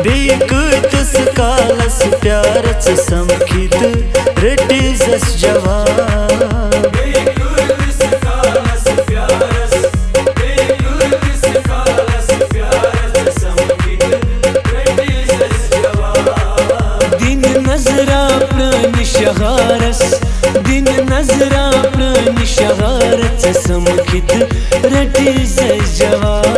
बेई कतिस कालस प्यारस समखित रटिजस जवाब। दिन नजरा प्राण शहारस दिन नजरा प्राण शहारस समखित रटिजस जवाब।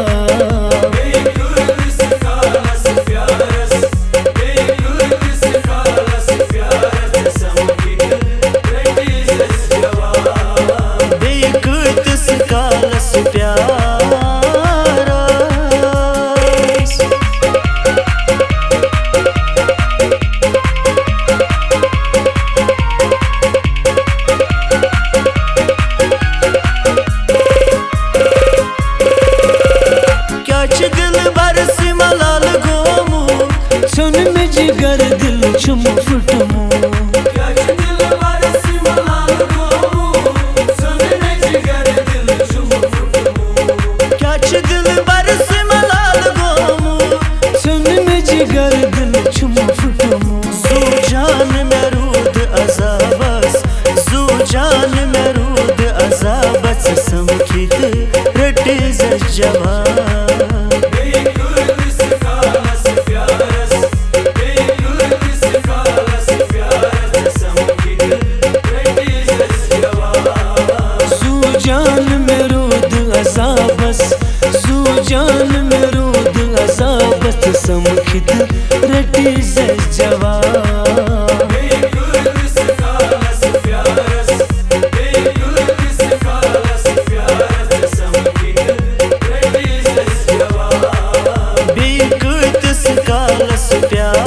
जिगर दिल चुम फुटमो क्या दिल बरस मलाल गोमो सुन में जिगर दिल चुम फुटमो क्या दिल बरस मलाल गोमो सुन में जिगर दिल चुम फुटमो। जू जान में रूद अजाबस जू जान में रूद अजाबस समखित रटिजस जवाब। जान में रूद अजाबस जू जान में रूद अजाबस समखित रटिजस जवाब। बेई कतिस कालस प्यारस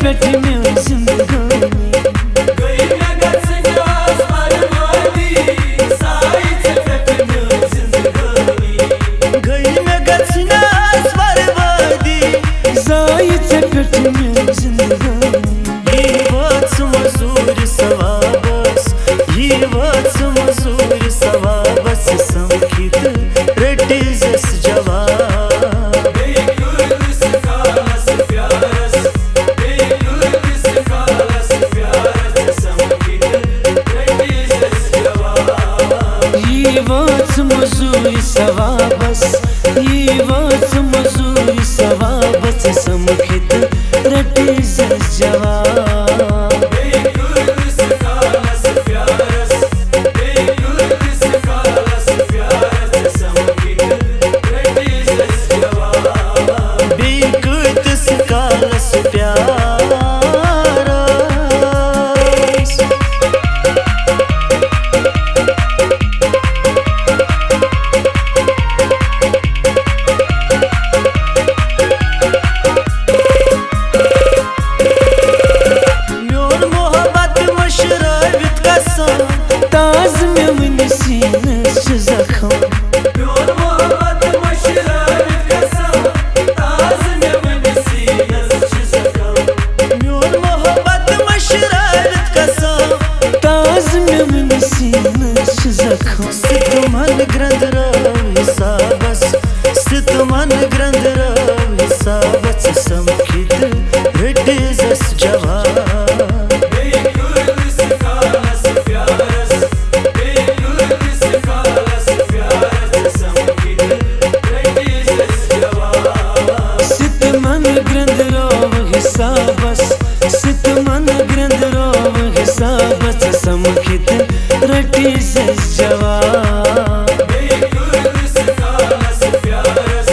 पेट में जिंदगानी गई मैं गसन आस बर्बादी साइज पेट में जिंदगानी गई मैं गसन आस बर्बादी साइज पेट में जिंदगानी। ये बात मजूर सवाबस ये बात मजूर सवाबस समखित रटिजस जवाब। मजूरी सवाबस ये वास मजूरी सवाबस समखित रटिजस जवाब। बेई कतिस कालस प्यारस ताज में वन सीनस जखम प्योर मोहब्बत मशरारत कसम ताज में वन सीनस जखम प्योर मोहब्बत मशरारत कसम ताज में वन सीनस जखम। सितमन ग्रंथ रव हिसाबस सितमन ग्रंथ रव हिसाबस समखित रटिजस जवाब। सितमन ग्रंथ रोव हिसाबस समखित रटिजस जवाब। बेई कतिस कालस प्यारस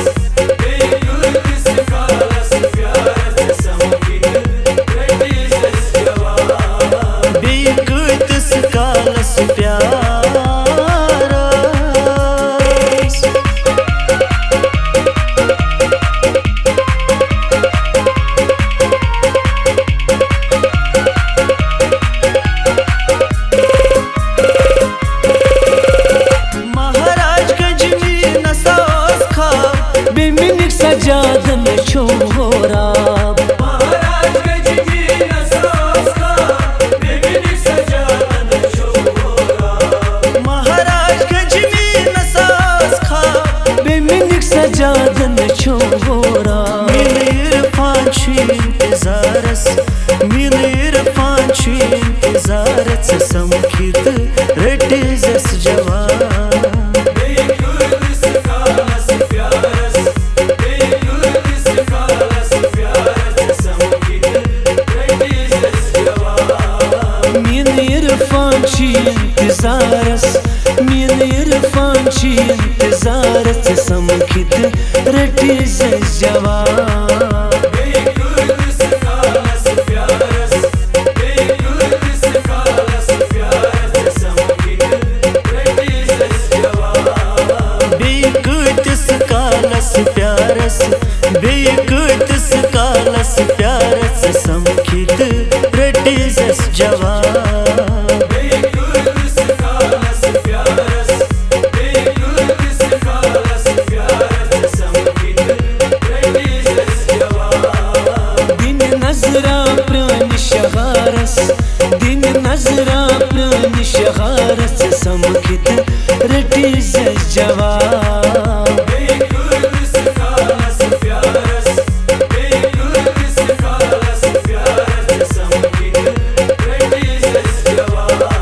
रटीज जवान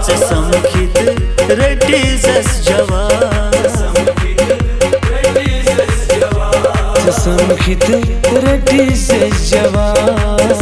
चमकित रटीज जवान चमकित रटीज जवान